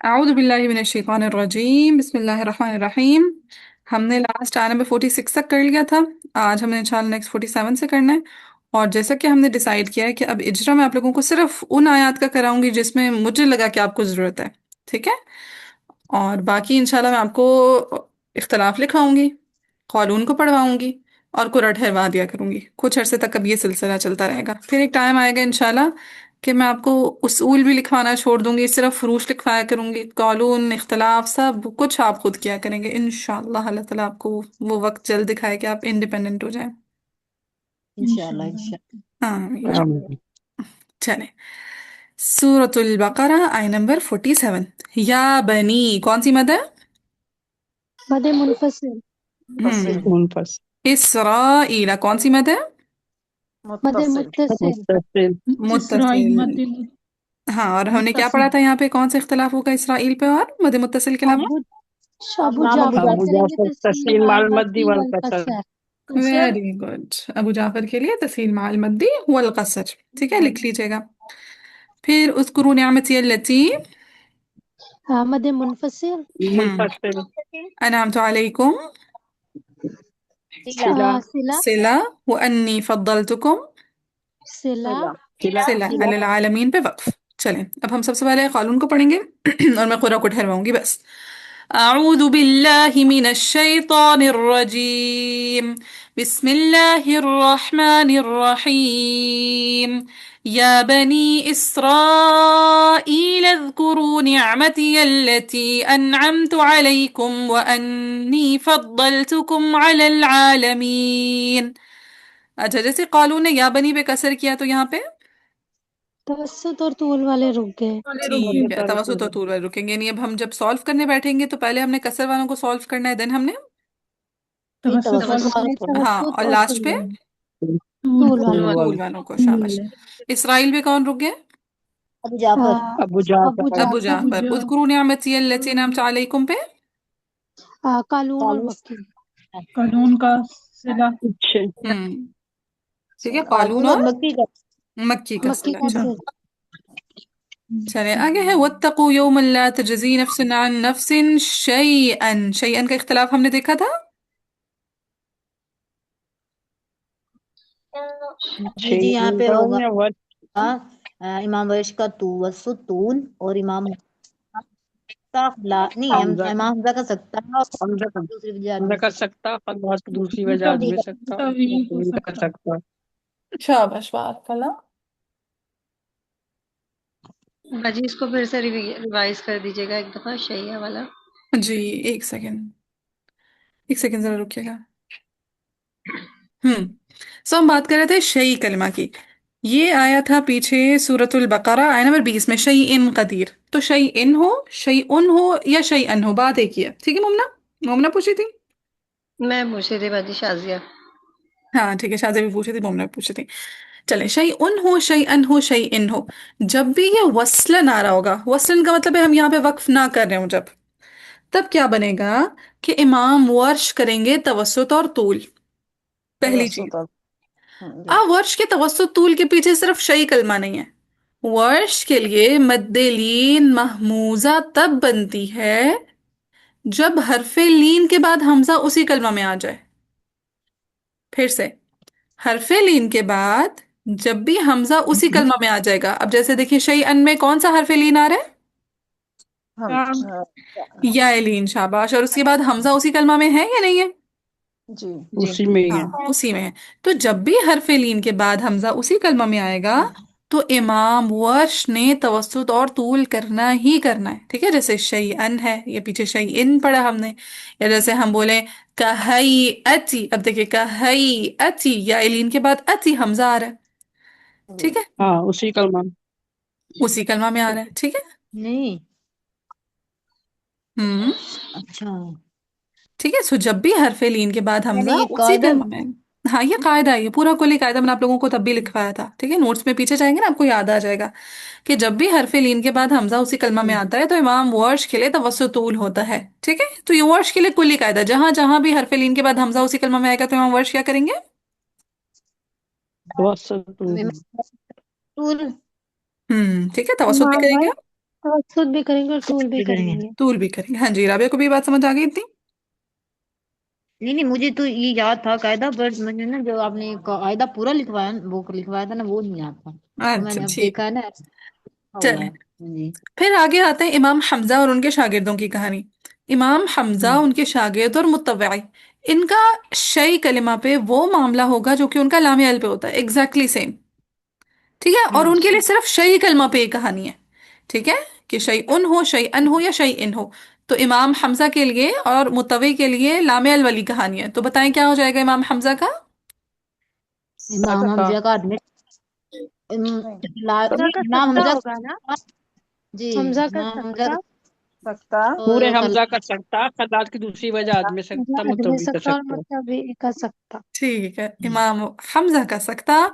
अऊज़ु बिल्लाहि मिनश शैतानिर रजीम बिस्मिल्लाहिर रहमानिर रहीम। हमने लास्ट आया नंबर 46 तक कर लिया था। आज हमने इंशाल्लाह नेक्स्ट 47 से करना है। और जैसा कि हमने डिसाइड किया है कि अब इजरा मैं आप लोगों को सिर्फ उन आयत का कराऊंगी जिसमें मुझे लगा कि आपको ज़रूरत है। ठीक है। और बाकी इंशाल्लाह मैं आपको इख्तलाफ लिखवाऊंगी, क़ानून को पढ़वाऊंगी और कुरान ठहरवा दिया करूंगी। कुछ अरसे तक अब ये सिलसिला चलता रहेगा। फिर एक टाइम आएगा इंशाल्लाह कि मैं आपको उसूल भी लिखवाना छोड़ दूंगी, सिर्फ फुरूश लिखवाया करूंगी। क़ानून इख्तलाफ सब कुछ आप खुद किया करेंगे इंशाल्लाह। अल्लाह ताला आपको वो वक्त जल्द दिखाए कि आप इंडिपेंडेंट हो जाएं। इंशाल्लाह इंशाल्लाह। आमीन। चले, सूरतुल बकरा आय नंबर 47। या बनी कौन सी मद है? मद मुनफसिल। फसिल मुनफस इसराइला कौन सी मद है? मद मुत्तसिल मुत्तसिल। मुस्तसिल मुत्तसिल। हाँ, और हमने क्या पढ़ा था यहाँ पे? कौन सा इख्तलाफ होगा इसराइल पे और मद मुत्तसिल के अलावा? अबू अबू इमाम अबू जाफर अबू जाफर करेंगे जाफर तस्लीम तस्लीम माल माल मद्दी मद्दी वल वल कसर। कसर। Very good. अबू जाफर के लिए तस्हील माल मद्दी वल कसर। ठीक है, लिख लीजिएगा। फिर उज़्कुरू निअमती अल्लती मद मुनफसिल। मुनफसिल अनअमतु अलैकुम सिला सिला सिला सिला व अन्नी फद्दलतुकुम सिला सिला सिला सिला अलल आलमीन पे वक्फ। चलें, अब हम सबसे पहले कानून को पढ़ेंगे और मैं कुरान को ठहरवाऊंगी बस। अऊज़ु बिल्लाहि मिनश शैतानिर रजीम। बिस्मिल्लाहिर रहमानिर रहीम। या बनी इस्राईल اذकुरू निअमती अल्लती अनअमतु अलैकुम व अन्नी फद्दलतुकुम अलल आलमीन। अच्छा, जैसे कालू ने या बनी पे कसर किया तो यहाँ पे तवस्सुत और तूल वाले रुक गए। ठीक है, तवसुत और तूल वाले रुकेंगे नहीं। अब हम जब सॉल्व करने बैठेंगे तो पहले हमने कसर वालों को सॉल्व करना है, देन हमने फिर तवस्सुत तवस्सुल वाले हाँ, तवस्सुत और और लास्ट पे तूल वाले। तूल वालों को। शाबाश। इसराइल पे कौन रुक गए? अबू जाफर अबू अबू जाफर अबू जाफर। जाफर। उज़्कुरू निअमती अल्लती अनअमतु अलैकुम पे कालून और कालूस मक्की। कानून का सिला अच्छे हम्म ठीक है, कालून कालून और और मक्की का मक्की का मक्की सिला। का अच्छा, सिर। चले आगे है वत्तकू यौमन ला तजज़ी नफ्सुन अन नफ्सिन शैअन। शैअन का इख्तिलाफ हमने देखा था। जी जी यहाँ पे होगा या वर्ष इमाम वर्ष का तून और इमाम ला नहीं हमजा इमाम हमजा का सकता है और हमजा का दूसरी वजह हमजा आदमी कर सकता सकता खल्लास दूसरी वजह आदमी सकता तवील हो तवील कर सकता। सकता। शाबाश, बात कला। बाजी इसको फिर से रिवाइज कर दीजिएगा एक दफा शैया वाला। जी, एक सेकेंड, एक सेकेंड जरा रुकिएगा। सो हम बात कर रहे थे शई कलमा की। ये आया था पीछे सूरतुल बकरा आया नंबर 20 में, शई इन कदीर। तो शई इन हो, शई उन हो या शई अन हो, बात एक ही है। ठीक है मुमना, मुमना पूछी थी। मैं पूछी थी बाजी शाजिया। हाँ ठीक है, शादी भी पूछी थी, मुमना भी पूछी थी। चले, शई उन हो, शई अन हो, शई इन हो। जब भी ये वस्लन आ रहा होगा, वस्लन का मतलब है हम यहाँ पे वक्फ ना कर रहे हो जब, तब क्या बनेगा कि इमाम वर्श करेंगे तवस्सुत और तूल। पहली चीज। तवस्सुत और जी अब वर्ष के तवस्सुत तूल के पीछे सिर्फ शई कलमा नहीं है। वर्ष के लिए मद्दे लीन महमूजा तब बनती है जब हरफे लीन के बाद हमजा उसी कलमा में आ जाए। फिर से, हरफे लीन के बाद जब भी हमजा उसी कलमा में आ जाएगा। अब जैसे देखिए, शई अन में कौन सा हरफे लीन आ रहा है? हम या लीन। शाबाश। और उसके बाद हमजा उसी कलमा में है या नहीं है? जी जी उसी में ही है। हाँ, उसी में है। तो जब भी हरफे लीन के बाद हमजा उसी कलमा में आएगा तो इमाम वर्ष ने तवस्सुत और तूल करना ही करना है। ठीक है, जैसे शई अन है, ये पीछे शई इन पढ़ा हमने। या जैसे हम बोले कहई अति, अब देखिए कहई अति, या लीन के बाद अति हमजा आ रहा है। जी ठीक है, हाँ उसी कलमा उसी कलमा में आ रहा है। ठीक है। नहीं हम्म अच्छा ठीक है। सो जब भी हरफे लीन के बाद यानी हमजा ये उसी कायदा कलमा में। हाँ, ये कायदा है, ये पूरा कुली कायदा मैंने आप लोगों को तब भी लिखवाया था। ठीक है, नोट्स में पीछे जाएंगे ना, आपको याद आ जाएगा कि जब भी हरफे लीन के बाद हमजा उसी कलमा में आता है तो इमाम वर्श के लिए तवस्सुतूल होता है। ठीक है, तो ये वर्श के लिए कुली कायदा, जहां जहां भी हरफे लीन के बाद हमजा उसी कलमा में आएगा तो इमाम वर्श क्या करेंगे? तवस्सुत तूल ठीक है, तवस्सुत भी इमाम करेंगे। वर्ष तवस्सुत भी करेंगे और तूल भी भी करेंगे। करेंगे। तूल भी करेंगे। हाँ जी, राबिया को भी ये बात समझ आ गई इतनी? नहीं नहीं, मुझे तो ये याद था कायदा, बट मैंने ना जो आपने कायदा पूरा लिखवाया, वो लिखवाया था ना, वो नहीं याद था, तो अच्छा मैंने अब ठीक। देखा है ना, ऐसा हुआ चले है। जी फिर आगे आते हैं इमाम हमजा और उनके शागिर्दों की कहानी। इमाम हमजा, हम्म उनके शागिर्द और मुत्तबई, इनका शई कलिमा पे वो मामला होगा जो कि उनका लाम अल पे होता है, एग्जैक्टली सेम। ठीक है, और उनके लिए सिर्फ शई कलमा पे ये कहानी है। ठीक है, कि शई उन हो, शई अन हो, या शई इन हो। तो इमाम हमजा के लिए और मुत्तबई के लिए लाम अल वाली कहानी है। तो बताएं क्या हो जाएगा इमाम हमजा का? इमाम सकता हमजा का आदमी, हमजा का इमाम सत्ता हमजा, होगा ना। जी हमजा का इमाम हमजा सत्ता। सकता पूरे और हमजा का सकता, खल्लात की दूसरी वजह आदमी सकता, मतलब अदमी मुतव्वी का सत्ता और सकता। मुत्तबी का सत्ता। ठीक है, इमाम हमजा का सकता,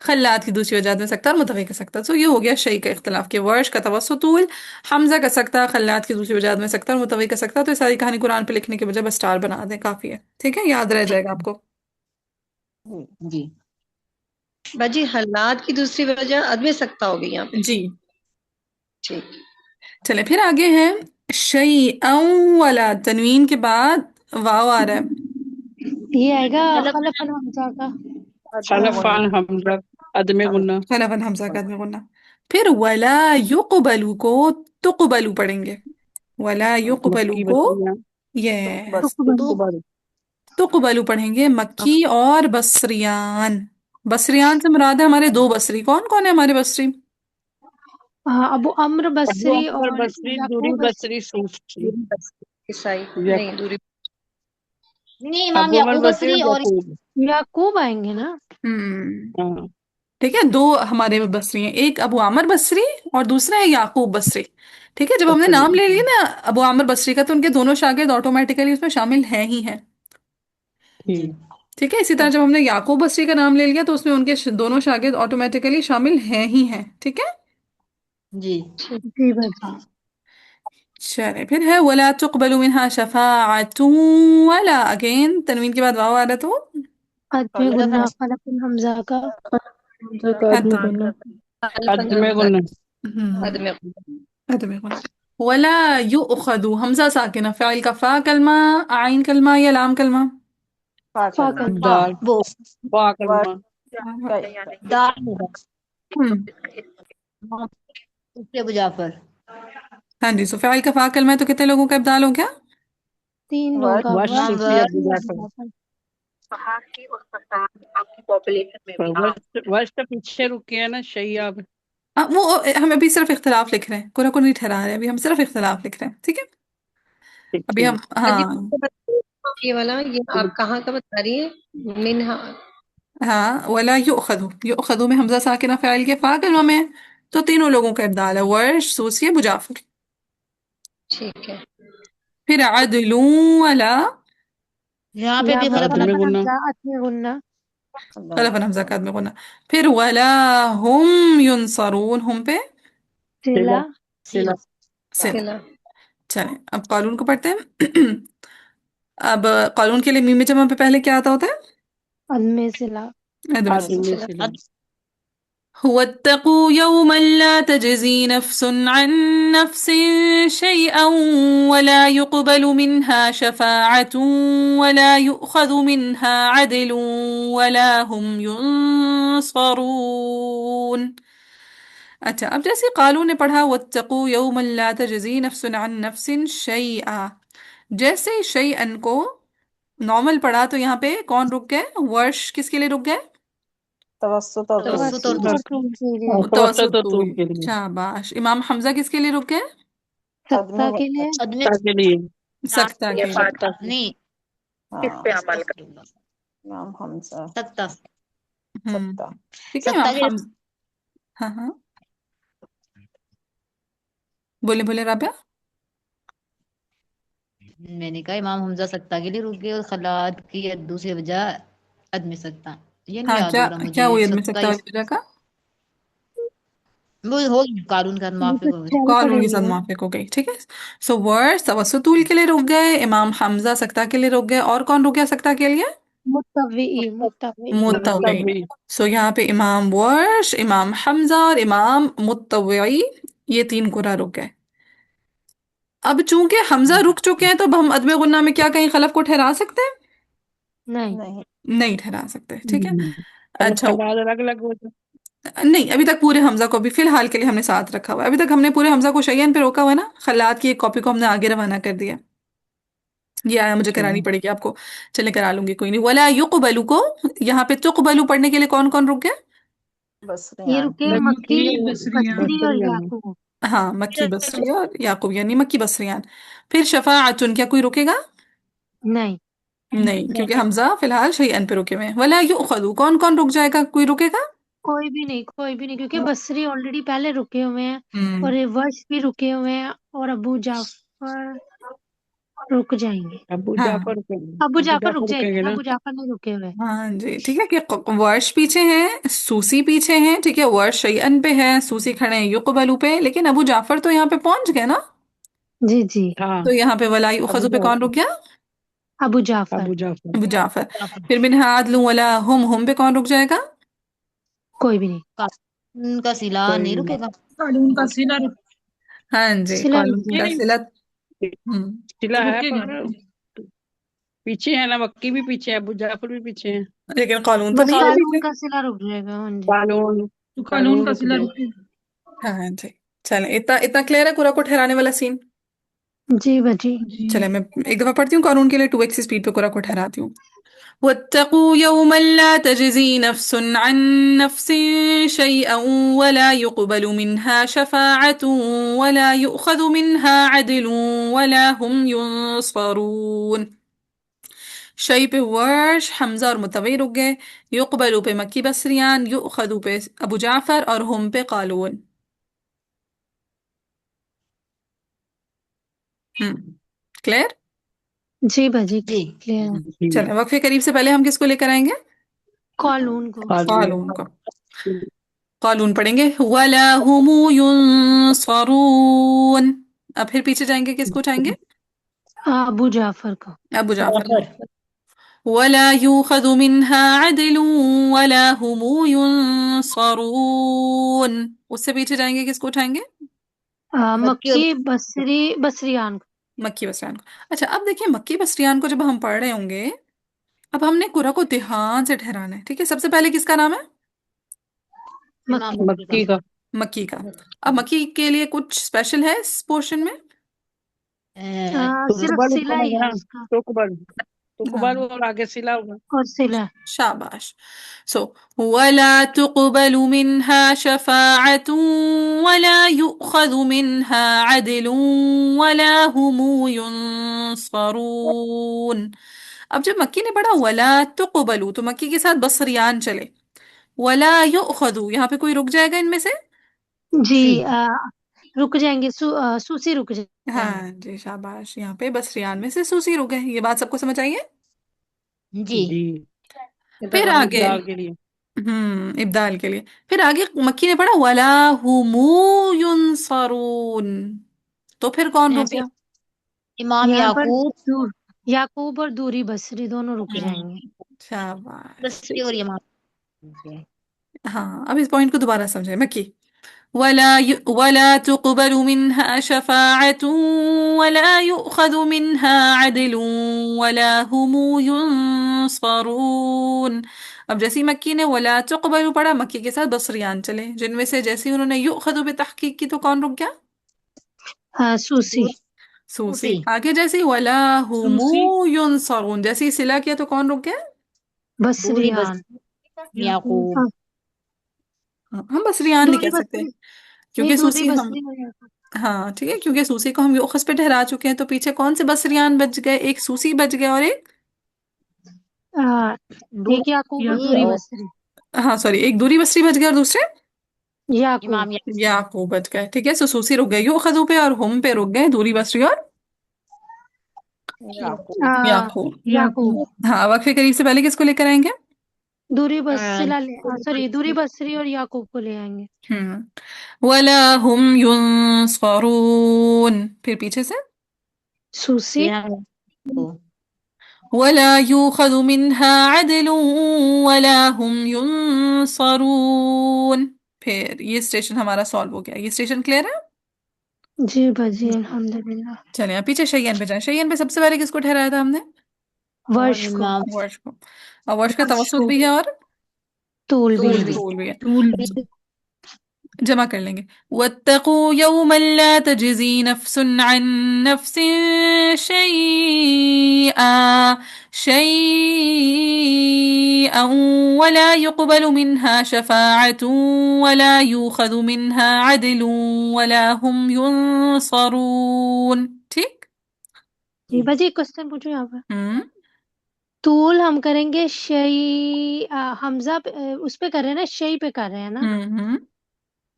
खल्लात की दूसरी वजह में सकता और मुतवै का सकता। तो ये हो गया शई का इख्तलाफ के वर्ष का तवस्सुतूल, हमजा का सकता, खल्लात की दूसरी वजह में सकता और मुतवै का सकता। तो ये सारी कहानी कुरान पे लिखने के बजाय बस स्टार बना दें, काफी है। ठीक है, याद रह जाएगा आपको। जी बाजी हल्लात की दूसरी वजह अदम सकता होगी यहाँ पे। जी। ठीक। चले फिर आगे है शई वाला तनवीन के बाद वाव आ रहा है। ये आएगा खलफ खलफन हमजा का। खलफान हमजा, अदमे गुन्ना। खलफन हमजा का में गुन्ना। फिर वला युक़बलू को तुक़बलू पढ़ेंगे। वला युक़बलू मक्की को, बकरियां। यस, तुकबल। तो तुक़बलू पढ़ेंगे। मक्की और बसरियान। बसरियान से मुराद है हमारे दो बसरी। कौन कौन है हमारे बसरी? हाँ, अबू अम्र अबू बसरी अमर और बसरी, दूरी याकूब बसरी। बसरी, सूफी। दूरी बस ईसाई या- नहीं, दूरी। नहीं, इमाम अबू अमर याकूब बसरी बसरी और और यकूब। याकूब आएंगे ना। हम्म। हाँ ठीक है, दो हमारे बसरी हैं, एक अबू आमिर बसरी और दूसरा है याकूब बसरी। ठीक है, जब हमने बसरी। नाम ले लिया ना अबू आमिर बसरी का, तो उनके दोनों शागिर्द ऑटोमेटिकली उसमें शामिल हैं ही हैं। जी ठीक। ठीक है, इसी तरह जब हमने याकूब बसरी का नाम ले लिया तो उसमें उनके दोनों शागिर्द ऑटोमेटिकली शामिल हैं ही हैं। ठीक है। जी जी बाजी। चले फिर है वला तुक़बलु मिन्हा शफ़ाअतुन, वला अगेन तनवीन के बाद वाव आ रहा तो आदमी गुन्ना खलफन हमजा का। अदम। खलफन अदमे हमजा गुन्ना। हम्म। अदम। अदम गुना। वला युअखदु हमजा साकिना, फ़ाइल का फ़ा कलमा, आइन कलमा या लाम कलमा? फाकल। दाल। वो बा कलमा। दाल होगा। हम्म। उसके अबू जाफर। हाँ जी, सो फ़ाइल का फ़ा कलमा है तो कितने लोगों का इब्दाल हो गया? तीन लोगों का वर्ष वर्ष इमाम सूफी वर्ष अबू सूफी अबू जाफर। जाफर। पर वर्ष तो पीछे रुके हैं ना शैयाब। वो हम अभी सिर्फ इख्तलाफ लिख रहे हैं, कुरा को नहीं ठहरा रहे हैं, अभी हम सिर्फ इख्तलाफ लिख रहे हैं। ठीक है, ठीक अभी हम, ठीक। बाजी हाँ। ये वाला, ये आप कहाँ का बता रही है? मिनहा। हाँ, वला युअखदु, युअखदु में हमजा साकिना फ़ाइल के फ़ा कलमा में है, तो तीनों लोगों का इब्दाल है, वर्ष, सूसी, अबू जाफर। ठीक है। फिर अदलू वला यहाँ पे यहाँ भी पे खलफन अदमे खलफन गुन्ना। हमजा आदमी गुन्ना। खलफन हमजा का में गुना। फिर वला हुम युनसरून, हम पे सिला। सिला। सिला। सिल। सिला। चलें अब कानून को पढ़ते हैं। अब कानून के लिए मीम जमा पे पहले क्या आता होता है? अदमे सिला। अदम से। आदमी सिला। सिला। واتقوا يوما لا تجزي نفس عن نفس شيئا ولا يقبل منها شفاعة ولا يؤخذ منها عدل ولا هم ينصرون। अच्छा, अब जैसे कालू ने पढ़ा वत्तकू यौमन ला तजज़ी नफ्सुन अन नफ्सिन शैआ, जैसे शैअन को नॉर्मल पढ़ा तो यहाँ पे कौन रुक गए? वर्ष किसके लिए रुक गए? तवस्सुत और तवस्सुत तवस्सुत और तूल के लिए। तवसत तो तवसुतूल। तूल के लिए। शाबाश। इमाम हमजा किसके लिए रुक गए? सत्ता के लिए। अदमी के लिए। सख्ता के लिए। सत्ता के। नहीं, किस पे अमल कर इमाम हमजा सत्ता हम्म। सत्ता ठीक है, सत्ता इमाम के हमजा। हाँ हाँ, बोले बोले राबिया। मैंने कहा इमाम हमजा सत्ता के लिए रुक गए और खलात की दूसरी वजह अदमी सत्ता, ये नहीं हाँ, याद क्या हो रहा क्या मुझे हुई में सत्ता सख्ता ही, वाली वजह का? वो हो गया कानून का ये माफी तो हो गई। चल कॉल उनके साथ पड़ेंगे। मुआफिक हो गई। ठीक है, सो वर्स तवसुतूल के लिए रुक गए, इमाम हमजा सख्ता के लिए रुक गए, और कौन रुक गया सख्ता के लिए? मुत्तवी मुत्तवी। मुत्तवी। मुत्तवी। सो यहाँ पे इमाम वर्श, इमाम हमजा और इमाम मुत्तवी یہ 3 قرا رک گئے. اب چونکہ حمزہ رک چکے ہیں تو اب ہم عدم غنہ میں کیا کہیں خلف کو ٹھہرا سکتے ہیں؟ نہیں. نہیں ٹھہرا سکتے. ٹھیک ہے. الگ اچھا کے بعد الگ الگ ہو جائے. نہیں، ابھی تک پورے حمزہ کو بھی فی الحال کے لیے ہم نے ساتھ رکھا ہوا ہے. ابھی تک ہم نے پورے حمزہ کو شیئن پہ روکا ہوا ہے نا. خلات کی ایک کاپی کو ہم نے آگے روانہ کر دیا. یہ آیا مجھے کرانی پڑے گی آپ کو. چلے کرا لوں گی، کوئی نہیں. ولا یقبلو کو یہاں پہ تقبلو پڑھنے کے لیے کون کون رک گئے؟ یہ رکے مکی، مکی بصریان بصری اور یعقوب. ہاں، مکی بصری اور یعقوب یعنی مکی بصریان. پھر شفاعتن کیا کوئی رکے گا؟ نہیں. نہیں، کیونکہ حمزہ فی الحال شیئن پہ رکے ہوئے ہیں. ولا یؤخذ کون کون رک جائے گا؟ کوئی رکے گا؟ کوئی بھی نہیں، کوئی بھی نہیں، کیونکہ بصری آلریڈی پہلے رکے ہوئے ہیں ہم اور ورش بھی رکے ہوئے ہیں اور ابو جعفر رک جائیں گے. ابو ہاں جعفر ابو ابو جعفر رک جعفر جائیں رکیں گے گے، نا. ابو جعفر نہیں رکے ہوئے. ہاں جی ٹھیک ہے کہ ورش پیچھے ہیں، سوسی پیچھے ہیں. ٹھیک ہے، ورش شیئن پہ ہے، سوسی کھڑے ہیں یقبلو پہ، لیکن ابو جعفر تو یہاں پہ پہنچ گئے نا. جی جی. ہاں تو یہاں پہ ولا ابو یؤخذ پہ کون جعفر رک گیا؟ ابو جعفر. ابو جعفر. ابو جعفر. پھر من عدل ولا ہم پہ کون رک جائے گا؟ کوئی بھی نہیں. ان کا سلا کوئی نہیں نہیں. رکے گا. قانون کا سلا ہاں جی، صلہ رک قانون جائے کا گا. صلت. ہم سلا ہے رکے گا. پر پیچھے ہے نا. مکی بھی پیچھے ہے، ابو جعفر بھی پیچھے ہے. لیکن قانون تو بس نہیں ہے قانون پیچھے. کا صلہ رک جائے گا. ہاں جی. قانون تو قانون قانون کا رک سلا جائے. رکے گا. ہاں جی. چلیں، اتنا اتنا کلیئر ہے قرآن کو ٹھہرانے والا سین. جی باجی. جی. چلیں میں ایک دفعہ پڑھتی ہوں قانون کے لیے، 2x اسپیڈ پہ قرآن کو ٹھہراتی ہوں. واتقوا يوما لا تجزي نفس عن نفس شيئا ولا يقبل منها شفاعة ولا يؤخذ منها عدل ولا هم ينصرون. شئی پہ ورش، حمزہ اور متوی رک گئے. یقبلو پہ مکی بصریان، یؤخذو پہ ابو جعفر اور ہم پہ قالون. کلیئر؟ جی باجی جی کلیئر. چلیں وقفے قریب سے پہلے ہم کس کو لے کر آئیں گے؟ قانون کو. قالون کو. قالون پڑھیں گے وَلَا هُمُ يُنصَرُونَ. اب پھر پیچھے جائیں گے، کس کو اٹھائیں گے؟ ابو جعفر کو. ابو جعفر کو. وَلَا يُؤْخَذُ مِنْهَا عَدْلٌ وَلَا هُمُ يُنصَرُونَ. اس سے پیچھے جائیں گے، کس کو اٹھائیں گے؟ مکی اور مکی بصریان کو. مکی بصریان کو. اچھا اب دیکھیں، مکی بصریان کو جب ہم پڑھ رہے ہوں گے، اب ہم نے قرآن کو دھیان سے ٹھہرانا ہے. ٹھیک ہے، سب سے پہلے کس کا نام ہے؟ امام مکی. مکی کا. مکی کا. مکی کا. اب مکی کے لیے کچھ اسپیشل ہے اس پورشن میں؟ صرف تقبل صلہ پڑے ہی گا ہے نا. اس کا تقبل ہاں، تقبل اور آگے سلا ہوگا. اور صلہ. شاباش. سو ولا تقبل منها شفاعة ولا يؤخذ منها عدل ولا هم ينصرون. اب جب مکی نے پڑھا ولا تقبلوا تو مکی کے ساتھ بصریان چلے. ولا یؤخذ یہاں پہ کوئی رک جائے گا ان میں سے؟ جی. سی رک جائیں گے. سوسی رک جائیں گے. ہاں جی شاباش. یہاں پہ بصریان میں سے سوسی رک گئے. یہ بات سب کو سمجھ آئی ہے؟ جی. جی. پھر آگے ابدال کے لیے. ابدال کے لیے پھر آگے مکی نے پڑھا ولا هم ينصرون. تو پھر کون رک پھر گیا؟ امام یہاں پر یعقوب یعقوب اور دوری بصری دونوں رک جائیں گے. شاباش. بصری اور امام. ہاں اب اس پوائنٹ کو دوبارہ سمجھے. مکی ولا تقبل منها شفاعة ولا يؤخذ منها عدل ولا هم ينصرون. اب جیسی مکی نے ولا تقبل پڑھا، مکی کے ساتھ بصریان چلے، جن میں سے جیسی انہوں نے یؤخذ پہ تحقیق کی تو کون رک گیا؟ سوسی. سوسی. آگے جیسی ولا هم سوسی ينصرون جیسی صلہ کیا تو کون رک گیا؟ دوری بصریان. بصری یعقوب. یعقوب. ہم بصریان نہیں دوری کہہ سکتے بصری نہیں، کیونکہ دوری سوسی ہم بصری ہو جاتا. ہاں ٹھیک ہے، کیونکہ سوسی کو ہم یوخس پہ ٹھہرا چکے ہیں. تو پیچھے کون سے بصریان بچ گئے؟ ایک سوسی بچ گئے اور ایک ایک یعقوب اور دوری دوری اور بصری. ہاں سوری، ایک دوری بصری بچ گئے اور دوسرے یعقوب. امام یعقوب. یعقوب بچ گئے. ٹھیک ہے، سو سوسی رک گئے یوخذو پہ اور ہم پہ رک گئے دوری بصری اور یعقوب. یعقوب. ہاں وقفے قریب سے پہلے کس کو لے کر آئیں گے؟ دوری دوری بصری اور یعقوب کو لے آئیں گے. ولا هم ينصرون. پھر پیچھے سے سوسی. ولا يؤخذ منها عدل ولا هم ينصرون. پھر یہ اسٹیشن ہمارا سالو ہو گیا. یہ اسٹیشن کلیئر ہے؟ जी बाजी अल्हम्दुलिल्लाह। चलिए आप पीछे शयन पे जाएं। शयन पे सबसे पहले किसको ठहराया था हमने? वर्ष को। नाम वर्ष को। और वर्ष का वर्ष तवसुत को भी है और तूल भी तूल है। भी तूल भी है। टूल जमा कर लेंगे। वत्तकू यौमन ला तजज़ी नफ्सुन अन नफ्सिन शैअन वला युक़बलु मिन्हा शफ़ाअतुन वला यूख़ज़ु मिन्हा अदलुन वला हुम युनसरून। ठीक। जी बाजी एक क्वेश्चन पूछो यहाँ पर। हम्म तूल हम करेंगे शई हमजा उस पे कर रहे हैं ना, शई पे कर रहे हैं ना। हम्म।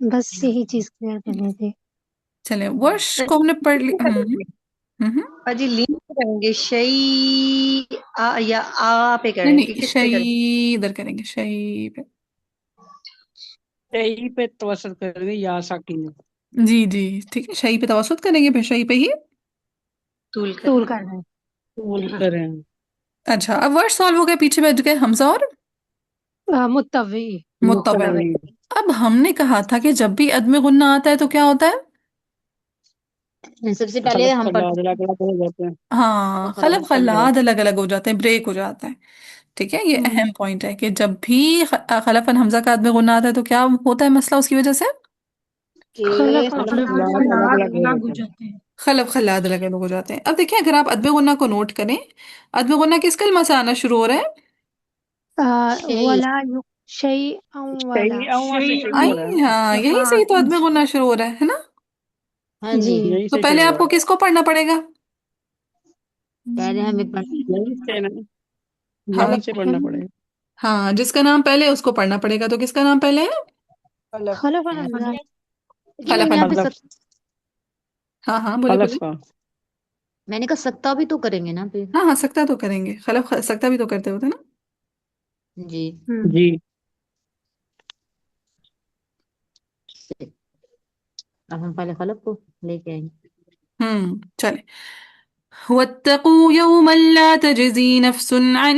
बस यही चीज क्लियर करनी थी। चलिए वर्ष को हमने पढ़ लिया। हम्म। बाजी लीन पे करेंगे शई आ या आ पे नहीं करेंगे, नहीं किस पे करेंगे? शई इधर करेंगे शई पे। यही पे तवसत करेंगे या साकिन में। जी जी ठीक है, शई पे तवसुत करेंगे फिर शई पे ही। तूल तूल करेंगे। कर रहे हैं। तूल करें। अच्छा अब वर्ड सॉल्व हो गया, पीछे बैठ गए हमजा और मुत्तवी। मुत्तविल। मुतवी। अब हमने कहा था कि जब भी अदम गुन्ना आता है तो क्या होता है? सबसे पहले खलफ हम खल्लाद पढ़ते अलग अलग हो जाते हैं। हाँ, खलफ हैं खल्लाद अलग अलग हो जाते हैं, ब्रेक हो जाता है। ठीक है, ये अहम पॉइंट है कि जब भी खलफन हमजा का अदम गुन्ना आता है तो क्या होता है मसला उसकी वजह से? कि खलफ और खलफ खलाद खल्लाद अलग हाथ अलग हो अलग हो जाते हैं। जाते हैं। खलफ खल्लाद अलग अलग हो जाते हैं। अब देखिए अगर आप अदम गुन्ना को नोट करें, अदम गुन्ना किस कलमा से आना शुरू हो रहा है? शई वला युक शई वला सही अव्वा से शई शुरू आई, हो रहा है ना। हाँ यहीं से ही तो अदम गुन्ना शुरू हो रहा है ना? हाँ जी। जी। यही तो से पहले शुरू हो आपको रहा है। किसको पढ़ना पड़ेगा? पहले हमें यही से ना, यहाँ हम से पढ़ना पड़ेगा। हाँ, जिसका नाम पहले है उसको पढ़ना पड़ेगा, तो किसका नाम पहले है? खलफ। खलफ और हमजा। लेकिन खलफ यहाँ पे हमजा। खलफ। हाँ हाँ बोले खलफ बोले। का। मैंने कहा सकता भी तो करेंगे ना फिर। हाँ हाँ सकता तो करेंगे, सकता भी तो करते होते ना। जी। जी। अब हम पहले खलफ को लेके आएंगे। चले। वत्तकू यौमन ला तजज़ी नफ्सुन अन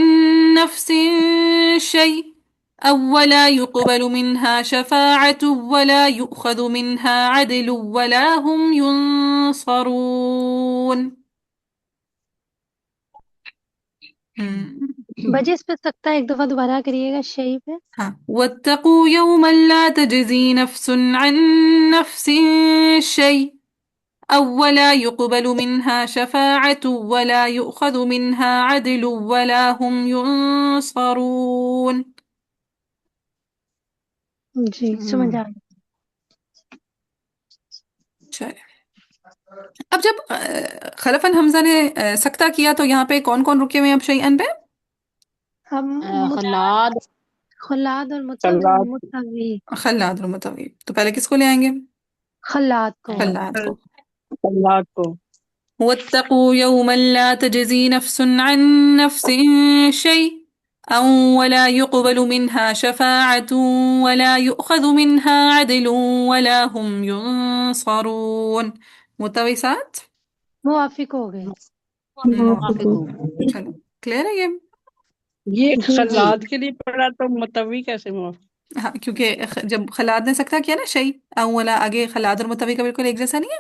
नफ्सिन शैअ वला युक़बलु मिन्हा शफ़ाअतुन वला युअख़ज़ु मिन्हा अदलुन वला हुम युनसरून। हम्म बजे इस पे सकता है, एक दफा दोबारा करिएगा शई पे। हाँ, वत्तकू यौमन ला तजज़ी नफ्सुन अन नफ्सिन शैअ वला युक़बलु मिन्हा शफ़ाअतुन वला युअख़ज़ु मिन्हा अदलुन वला हुम युनसरून। जी समझ आ गई। चलिए अब जब खलफन हमजा ने सक्ता किया तो यहाँ पे कौन कौन रुके हुए हैं अब शैअन पे? हम खलाद खलाद और खल्लाद। मुत्तवी। खल्लाद और मुतवी। तो पहले किसको ले आएंगे? खलाद को। खल्लाद को। खल्लाद को। واتقوا يوما لا تجزي نفس عن نفس شيئا ولا يقبل منها شفاعة ولا يؤخذ منها عدل ولا هم ينصرون। मुतविसात। मुआफिक हो गए। मुआफिक हो। चलो क्लियर है ये? ये जी जी। खल्लाद के लिए पढ़ा तो मुतवी कैसे मुआफ? हाँ क्योंकि जब खलाद ने सकता किया ना शई अवला, आगे खलाद और मुतवी का बिल्कुल एक जैसा नहीं है।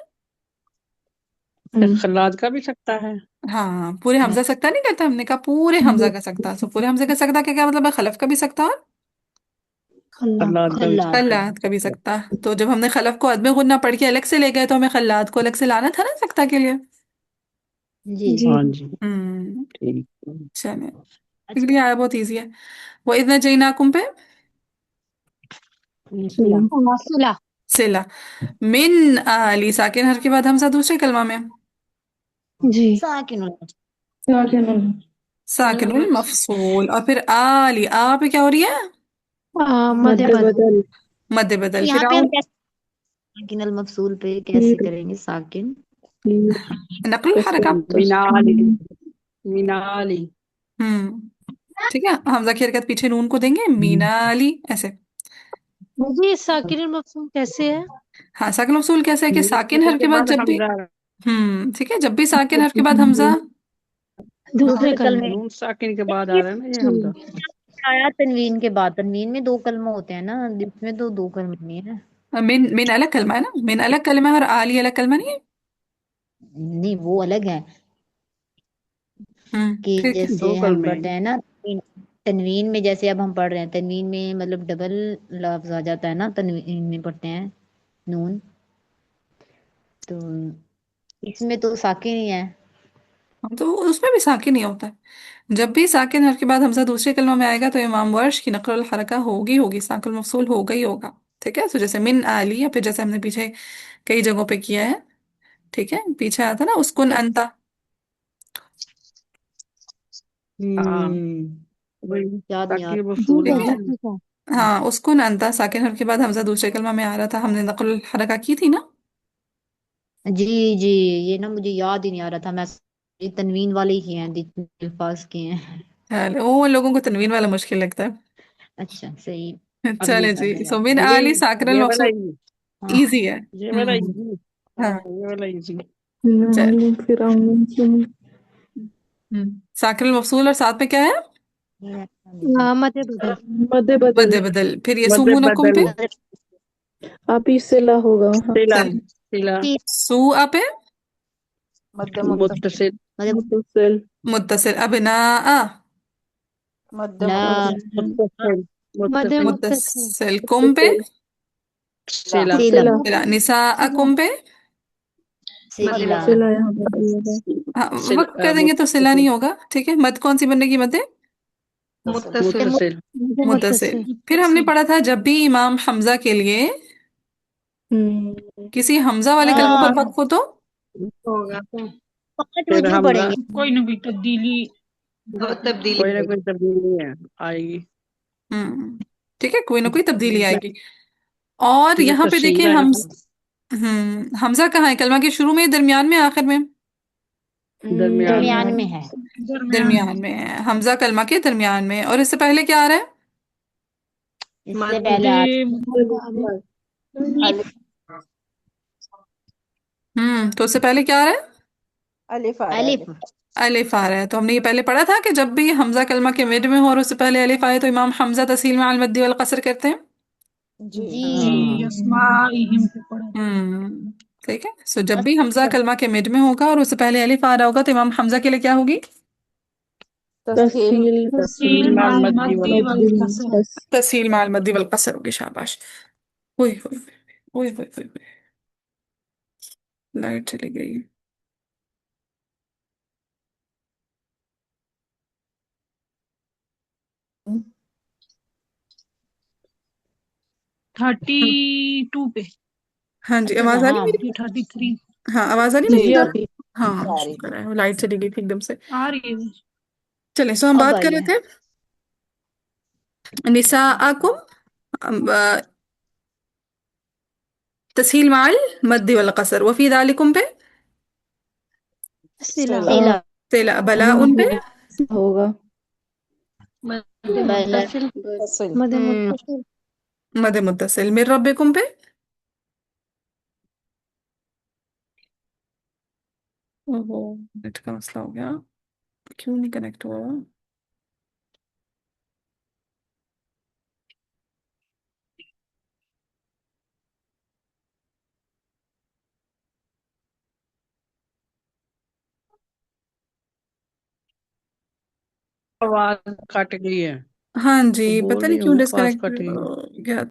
खल्लाद का भी सकता है। हाँ पूरे हमजा सकता नहीं करता, हमने कहा पूरे हमजा का सकता, सो पूरे हमजा का सकता का क्या मतलब है? खलफ का भी सकता और खलाद खल्लाद का भी खलाद सकता खल्लाद का भी सकता। तो जब हमने खलफ को अदम गुन्ना पढ़ के अलग से ले गए तो हमें खल्लाद को अलग से लाना था ना सकता के लिए। जी। है। जी। हाँ जी। हम्म ठीक। चलिए अच्छा। इसलिए आया बहुत इजी है। वो इतना जईनाकुम पे सिला सिला। सिला। मिन आली साकिन हर के बाद हमजा दूसरे कलमा में जी। साकिन साकिनुल मफसूल, और फिर आली आ पे क्या हो रही है? मद बदल। मद बदल। यहाँ फिर पे आओ हम कैसे साकिन अल मफसूल पे कैसे करेंगे साकिन? नकल हरका। मीनाली। मीनाली। ठीक है, हमजा की हरकत पीछे नून को देंगे, मीनाली ऐसे। जी साकिर मफहूम कैसे है? हाँ साकिन मफसूल कैसे है कि साकिन हर के के बाद बाद जब भी हमजा। ठीक है, जब भी साकिन हर के बाद हमजा दूसरे दूसरे कलमे। कलमे नून साकिन के बाद आ रहा है ना ये हमजा। जी। आया तनवीन के बाद, तनवीन में दो कलमे होते हैं ना, जिसमें तो दो कलमे नहीं है। من अलग कलमा है ना, min अलग कलमा है और आली अलग कलमा नहीं है। नहीं वो अलग है, कि फिर क्या? जैसे दो हम कलमे पढ़ रहे हैं ना तनवीन में, जैसे अब हम पढ़ रहे हैं तनवीन में मतलब डबल लफ्ज आ जाता है ना, तनवीन में पढ़ते हैं नून, तो इसमें तो साकिन ही है। तो उसमें भी साकिन नहीं होता है। जब भी साकिन हर के बाद हमजा दूसरे कलमा में आएगा तो इमाम वर्श की नक़ल हरका होगी होगी, साकिन मफसूल होगा ही होगा। ठीक है, तो जैसे मिन आली, या फिर जैसे हमने पीछे कई जगहों पे किया है। ठीक है, पीछे आता ना उसकुन अंता। हाँ हम्म वही याद नहीं आ ताकि वो जी फूल ठीक है। है, चाचा ठीक है। हाँ उसकुन अंता साकिन हर के बाद हमजा दूसरे कलमा में आ रहा था, हमने नक़ल हरका की थी ना। जी जी, ये ना मुझे याद ही नहीं आ रहा था, मैं ये तनवीन वाले ही किए हैं, जितने अल्फाज किए हैं। चले, वो लोगों को तनवीन वाला मुश्किल लगता अच्छा सही, है। अब ये चले याद जी, आया। सो मिन ये आली साकिन ये वाला मफसूल इजी, हाँ इजी है। ये वाला इजी। हाँ हाँ। ये वाला इजी। चल, फिर साकिन मफसूल और साथ में क्या है? मध्य बदल। मध्य मद्दे बदल। बदल। फिर ये मध्य सुमूनकुम पे। बदल। आप ही से ला होगा हाँ। सिला चल, सिला सू पे मध्य मुत्तसिल मतलब मुتصل। मुत्तसिल, अब ना मध्य ला मुتصل। मुत्तसिल मध्य मुत्तसिल मुत्तसिल। मुत्तसिल कुम पे। मुتصل। सिला सिला सिला। फिर निसा सिला। कुम पे। सिला सिला यहाँ पे दिया है। हाँ, वक्त सिला कर देंगे तो सिला मुत्तसिल नहीं होगा। ठीक है, मद कौन सी बनेगी? मद मुत्तसिल। मुत्तसिल मध्य मुत्तसिल। मुत्तसिल। फिर हमने पढ़ा था जब भी इमाम हमजा के लिए हम्म। किसी हमजा वाले कलमे हाँ पर वक्फ हो तो होगा पांच फिर वजू हमजा पढ़ेंगे। कोई ना कोई तब्दीली। दो तब्दीली कोई ना होगी। कोई तब्दीली है आएगी। ठीक है, कोई ना कोई तब्दीली आएगी। और फिर यहाँ पे देखिए तस्हील हम आएगी हमजा कहाँ है? कलमा के शुरू में, दरमियान में, आखिर में? दरमियान में। दरमियान दरमियान। में है। दरमियान। दरमियान में है हमजा, कलमा के दरमियान में। और इससे पहले क्या आ रहा है? इससे मद पहले आ मध्य अलिफ। तो उससे पहले क्या आ रहा है? अलिफ आ रहा है अलिफ। अलिफ। अलिफ आ रहा है। तो हमने ये पहले पढ़ा था कि जब भी हमजा कलमा के मिड में हो और उससे पहले अलिफ आए तो इमाम हमजा तस्हील में अल मद्दी वल कसर करते हैं। जी जी जी हाँ यस्माइहिम पे पढ़ा था। हम्म ठीक है, सो जब भी हमजा अच्छा कलमा के मिड में होगा और उससे पहले अलिफ आ रहा होगा तो इमाम हमजा के लिए क्या होगी? तस्हील। तस्हील तस्हील माल माल मद्दी मद्दी वाला वल मध्य कसर। मुंतस। तस्हील में अल मद्दी वल कसर होगी। शाबाश। ओए होए ओए होए ओए होए, लाइट चली गई। 32 पे। हाँ जी, अच्छा आवाज आ रही हाँ मेरी? ये 33। हाँ, आवाज आ रही मेरी? जी आप ही। हाँ, शुक्र है, लाइट चली गई थी एकदम से। आ रही है। चले, सो हम अब बात कर आई रहे है। थे निसाअकुम, तस्हील माल मद्दी वल कसर, वफी दालिकुम पे सिला। सिला तिला, बला उन पे मध्य होगा। मद बल मुत्तसिल। मध्य हम्म मुत्तसिल। मद मुत्तसिल, मिर रब्बिकुम पे। ओहो, नेट का मसला हो गया, क्यों नहीं कनेक्ट हुआ? आवाज कट गई है। हाँ वो जी, बोल पता नहीं रही क्यों हूँ आवाज डिस्कनेक्ट कट गई है। गया।